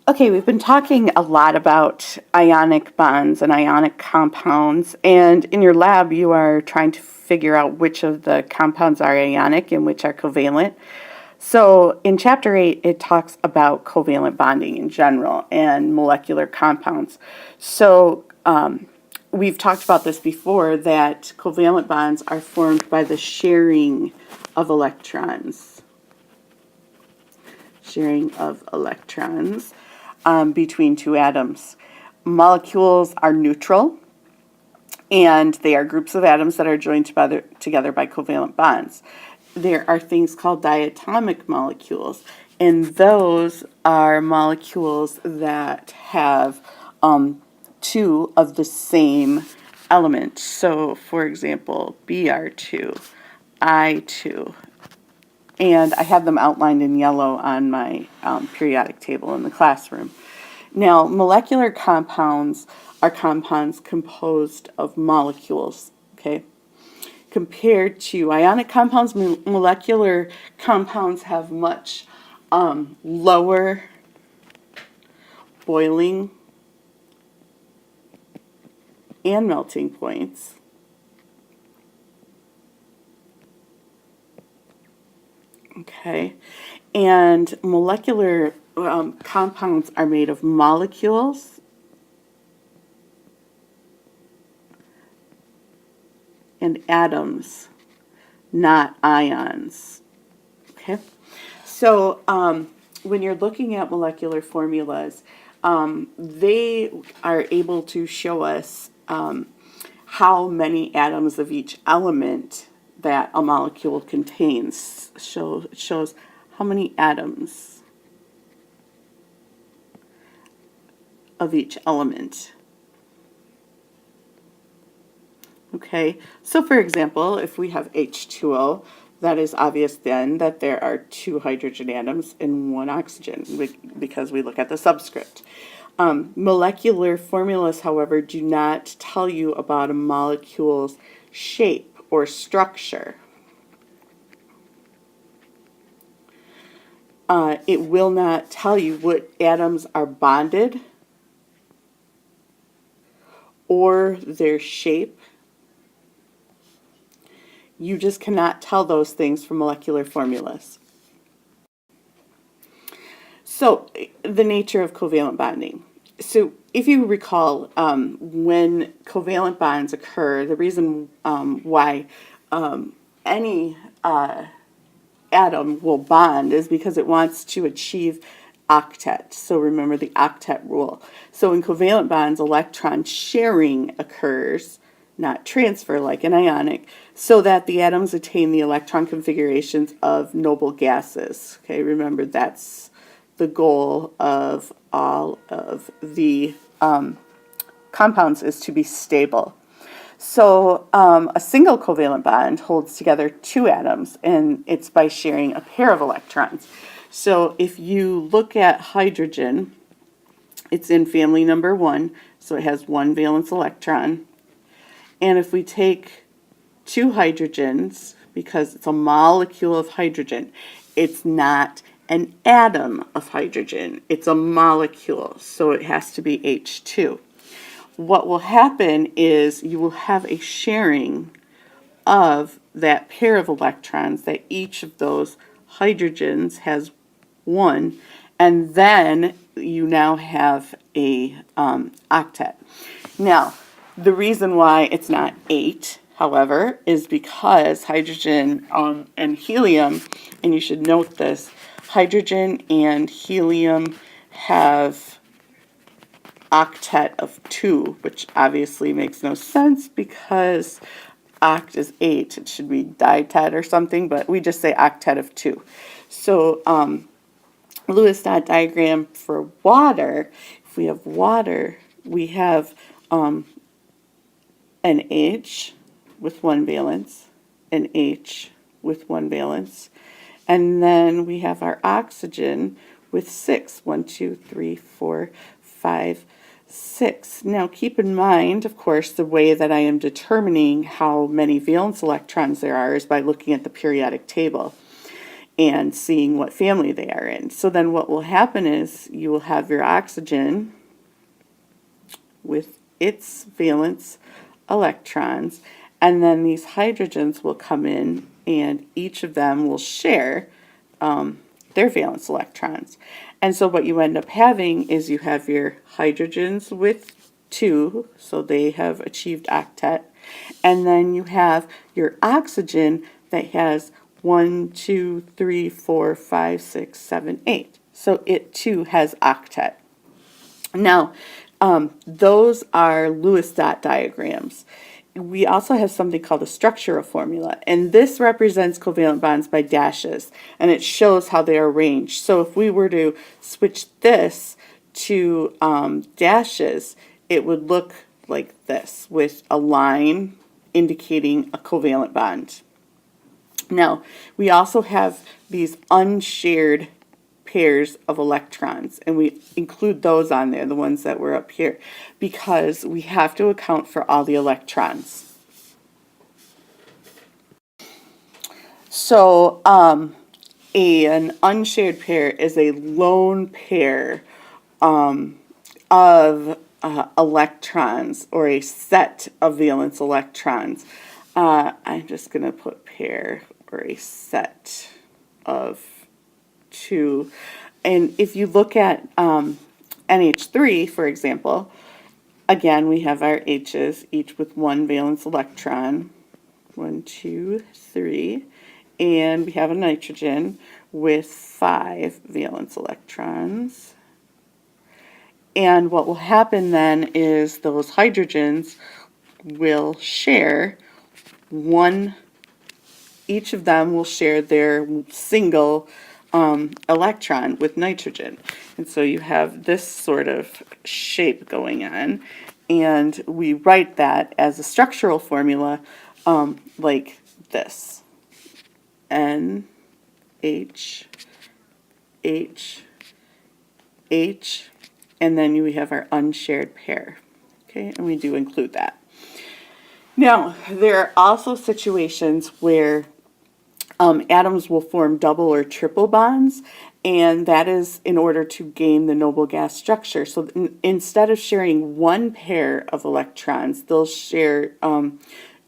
Okay, we've been talking a lot about ionic bonds and ionic compounds, and in your lab you are trying to figure out which of the compounds are ionic and which are covalent. So in chapter 8 it talks about covalent bonding in general and molecular compounds. So we've talked about this before, that covalent bonds are formed by the sharing of electrons. Between two atoms. Molecules are neutral, and they are groups of atoms that are joined together by covalent bonds. There are things called diatomic molecules, and those are molecules that have two of the same element. So, for example, Br2, I2, and I have them outlined in yellow on my periodic table in the classroom. Now, molecular compounds are compounds composed of molecules, okay? Compared to ionic compounds, molecular compounds have much lower boiling and melting points. Okay, and molecular compounds are made of molecules and atoms, not ions. Okay, so when you're looking at molecular formulas, they are able to show us how many atoms of each element that a molecule contains. It shows how many atoms of each element. Okay, so for example, if we have H2O, that is obvious then that there are two hydrogen atoms and one oxygen, because we look at the subscript. Molecular formulas, however, do not tell you about a molecule's shape or structure. It will not tell you what atoms are bonded or their shape. You just cannot tell those things from molecular formulas. So, the nature of covalent bonding. So, if you recall, when covalent bonds occur, the reason why any atom will bond is because it wants to achieve octet. So remember the octet rule. So in covalent bonds, electron sharing occurs, not transfer like in ionic, so that the atoms attain the electron configurations of noble gases. Okay, remember that's the goal of all of the compounds, is to be stable. So a single covalent bond holds together two atoms, and it's by sharing a pair of electrons. So if you look at hydrogen, it's in family number 1, so it has one valence electron. And if we take two hydrogens, because it's a molecule of hydrogen, it's not an atom of hydrogen, it's a molecule, so it has to be H2. What will happen is you will have a sharing of that pair of electrons, that each of those hydrogens has one, and then you now have a octet. Now, the reason why it's not 8, however, is because hydrogen and helium, and you should note this, hydrogen and helium have octet of 2, which obviously makes no sense because oct is 8. It should be ditet or something, but we just say octet of 2. So Lewis dot diagram for water, if we have water, we have an H with one valence, an H with one valence, and then we have our oxygen with 6. 1, 2, 3, 4, 5, 6. Now keep in mind, of course, the way that I am determining how many valence electrons there are is by looking at the periodic table. and seeing what family they are in. So then what will happen is you will have your oxygen with its valence electrons, and then these hydrogens will come in and each of them will share their valence electrons. And so what you end up having is you have your hydrogens with 2, so they have achieved octet, and then you have your oxygen that has 1, 2, 3, 4, 5, 6, 7, 8. So it too has octet. Now, those are Lewis dot diagrams. We also have something called a structural formula, and this represents covalent bonds by dashes, and it shows how they are arranged. So if we were to switch this to dashes, it would look like this, with a line indicating a covalent bond. Now, we also have these unshared pairs of electrons, and we include those on there, the ones that were up here, because we have to account for all the electrons. So an unshared pair is a lone pair of electrons, or a set of valence electrons. I'm just going to put pair, or a set of 2. And if you look at NH3, for example, again, we have our H's, each with 1 valence electron. 1, 2, 3. And we have a nitrogen with 5 valence electrons. And what will happen then is those hydrogens will share one, each of them will share their single electron with nitrogen. And so you have this sort of shape going on, and we write that as a structural formula like this. N, H, H, H, and then we have our unshared pair. Okay, and we do include that. Now, there are also situations where atoms will form double or triple bonds, and that is in order to gain the noble gas structure. So instead of sharing one pair of electrons, they'll share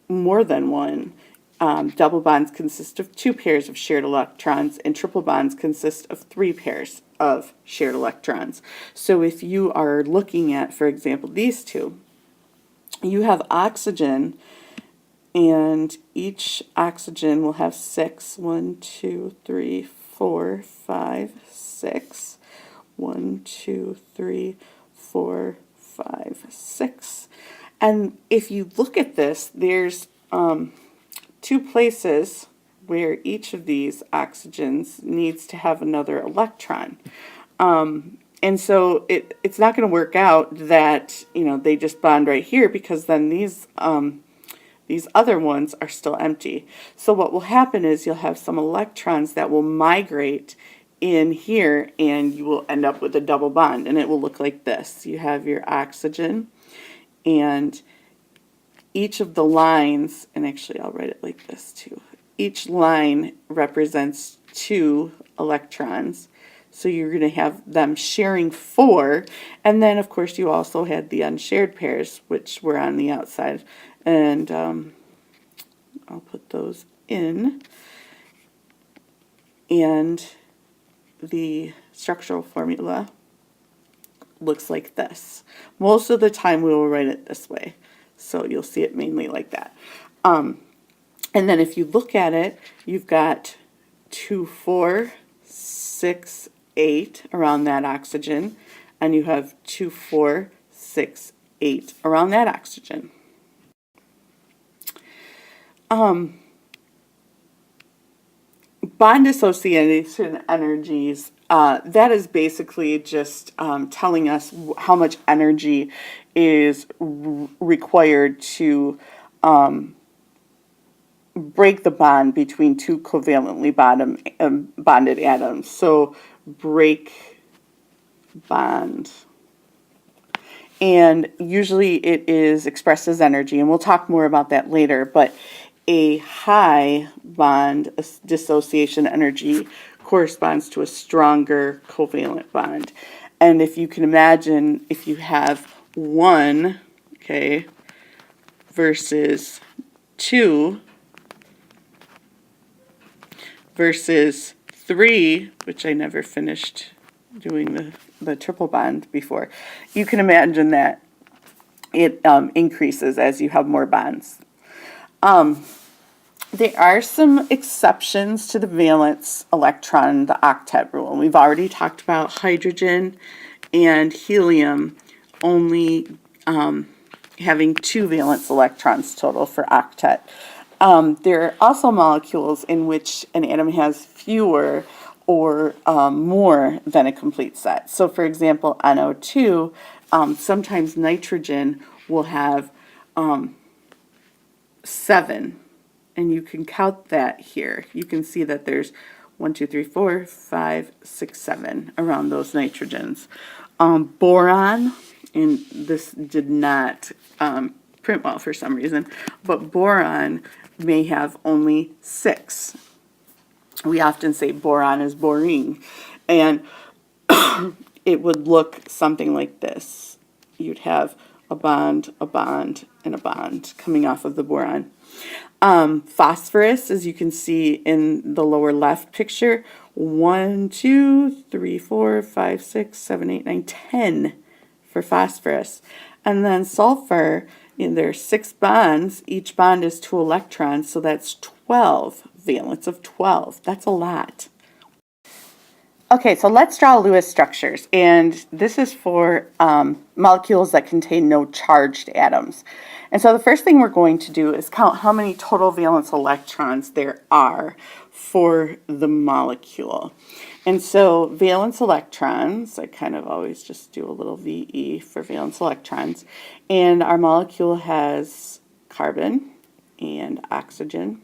more than one. Double bonds consist of 2 pairs of shared electrons, and triple bonds consist of 3 pairs of shared electrons. So if you are looking at, for example, these two, you have oxygen, and each oxygen will have 6. 1, 2, 3, 4, 5, 6. 1, 2, 3, 4, 5, 6. And if you look at this, there's 2 places where each of these oxygens needs to have another electron. And so it's not going to work out that, they just bond right here, because then these other ones are still empty. So what will happen is you'll have some electrons that will migrate in here, and you will end up with a double bond, and it will look like this. You have your oxygen, and each of the lines, and actually I'll write it like this too, each line represents 2 electrons. So you're going to have them sharing 4, and then of course you also had the unshared pairs, which were on the outside, and I'll put those in, and the structural formula looks like this. Most of the time we will write it this way, so you'll see it mainly like that. And then if you look at it, you've got 2, 4, 6, 8 around that oxygen, and you have 2, 4, 6, 8 around that oxygen. Bond association energies, that is basically just telling us how much energy is required to break the bond between 2 covalently bonded atoms. So break bond. And usually it is expressed as energy, and we'll talk more about that later, but a high bond dissociation energy corresponds to a stronger covalent bond. And if you can imagine, if you have 1, okay, versus 2 versus 3, which I never finished doing the triple bond before, you can imagine that it increases as you have more bonds. There are some exceptions to the valence electron, the octet rule. And we've already talked about hydrogen and helium only having 2 valence electrons total for octet. There are also molecules in which an atom has fewer or more than a complete set. So for example, NO2, sometimes nitrogen will have 7. And you can count that here. You can see that there's 1, 2, 3, 4, 5, 6, 7 around those nitrogens. Boron, and this did not print well for some reason, but boron may have only 6. We often say boron is boring, and it would look something like this. You'd have a bond, and a bond coming off of the boron. Phosphorus, as you can see in the lower left picture, 1, 2, 3, 4, 5, 6, 7, 8, 9, 10 for phosphorus. And then sulfur, there are 6 bonds. Each bond is 2 electrons, so that's 12, valence of 12. That's a lot. Okay, so let's draw Lewis structures, and this is for molecules that contain no charged atoms. And so the first thing we're going to do is count how many total valence electrons there are for the molecule. And so valence electrons, I kind of always just do a little VE for valence electrons, and our molecule has carbon and oxygen,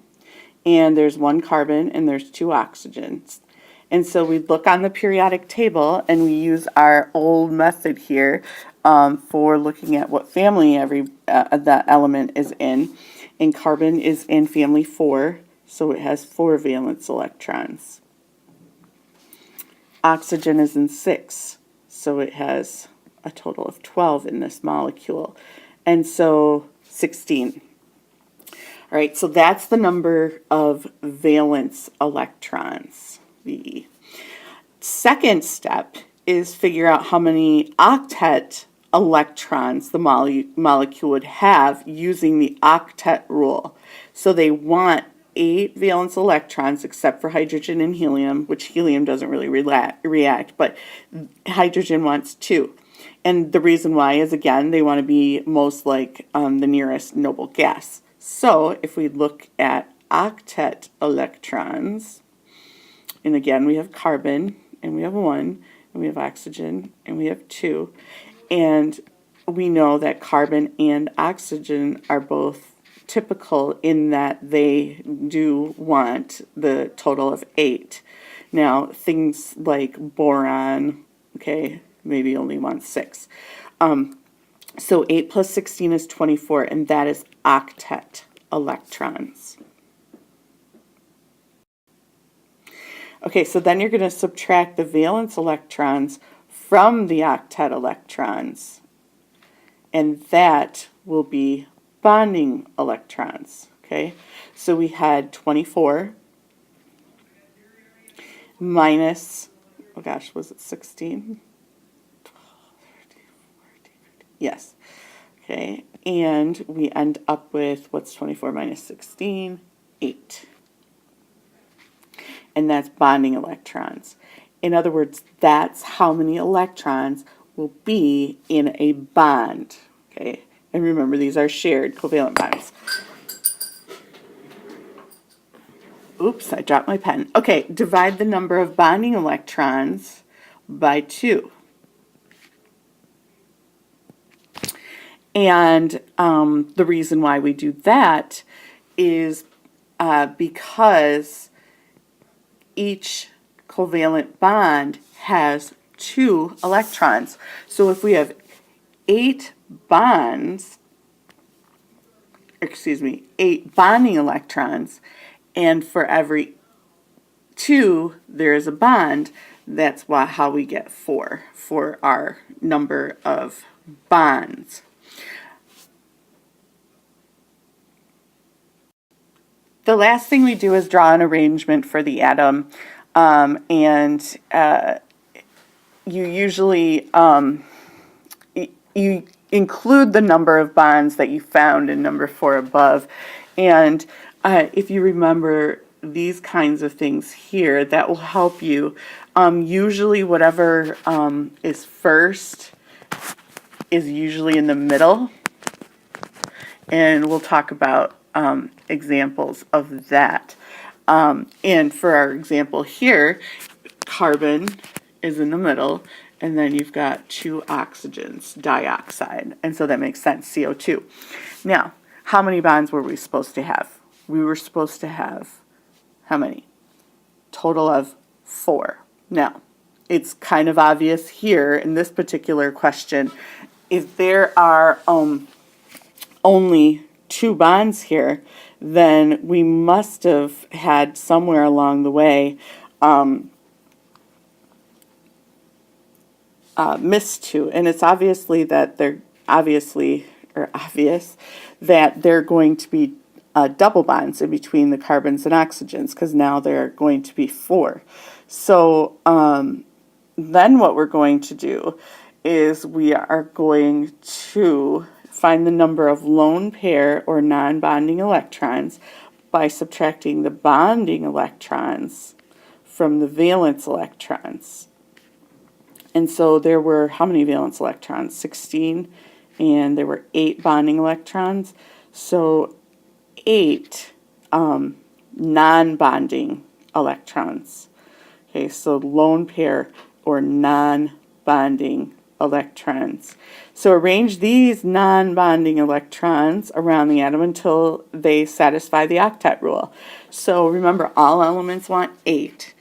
and there's 1 carbon and there's 2 oxygens. And so we look on the periodic table and we use our old method here for looking at what family that element is in. And carbon is in family 4, so it has 4 valence electrons. Oxygen is in 6, so it has a total of 12 in this molecule. And so 16. All right, so that's the number of valence electrons. The second step is figure out how many octet electrons the molecule would have using the octet rule. So they want 8 valence electrons except for hydrogen and helium, which helium doesn't really react, but hydrogen wants 2. And the reason why is, again, they want to be most like the nearest noble gas. So if we look at octet electrons, and again, we have carbon, and we have 1, and we have oxygen, and we have 2. And we know that carbon and oxygen are both typical in that they do want the total of 8. Now, things like boron, okay, maybe only want 6. So 8 plus 16 is 24, and that is octet electrons. Okay, so then you're going to subtract the valence electrons from the octet electrons, and that will be bonding electrons. Okay, so we had 24 minus, oh gosh, was it 16? 12, 13, 14, 15. Yes. Okay, and we end up with, what's 24 minus 16? 8. And that's bonding electrons. In other words, that's how many electrons will be in a bond. Okay, and remember, these are shared covalent bonds. Oops, I dropped my pen. Okay, divide the number of bonding electrons by 2. And the reason why we do that is because each covalent bond has 2 electrons. So if we have 8 bonds, 8 bonding electrons, and for every 2 there is a bond. That's how we get 4 for our number of bonds. The last thing we do is draw an arrangement for the atom, and you usually you include the number of bonds that you found in number 4 above, and if you remember these kinds of things here, that will help you. Usually whatever is first is usually in the middle, and we'll talk about examples of that. And for our example here, carbon is in the middle, and then you've got 2 oxygens, dioxide, and so that makes sense, CO2. Now, how many bonds were we supposed to have? We were supposed to have how many? Total of 4. Now, it's kind of obvious here in this particular question, if there are only 2 bonds here, then we must have had somewhere along the way missed 2, and it's obvious that they're going to be double bonds in between the carbons and oxygens, because now there are going to be 4. So then what we're going to do is we are going to find the number of lone pair or non-bonding electrons by subtracting the bonding electrons from the valence electrons. And so there were how many valence electrons? 16, and there were 8 bonding electrons. So 8 non-bonding electrons. Okay, so lone pair or non-bonding electrons. So arrange these non-bonding electrons around the atom until they satisfy the octet rule. So remember, all elements want 8.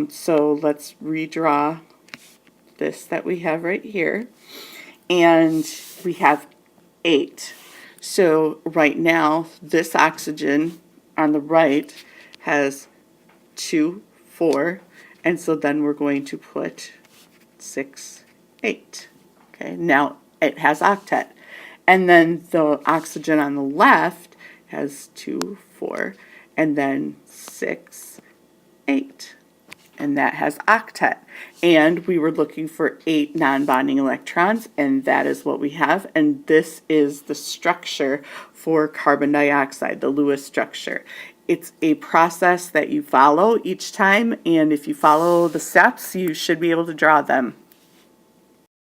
So let's redraw this that we have right here. And we have 8. So right now, this oxygen on the right has 2, 4, and so then we're going to put 6, 8. Okay, now it has octet. And then the oxygen on the left has 2, 4, and then 6, 8. And that has octet. And we were looking for 8 non-bonding electrons, and that is what we have. And this is the structure for carbon dioxide, the Lewis structure. It's a process that you follow each time, and if you follow the steps, you should be able to draw them.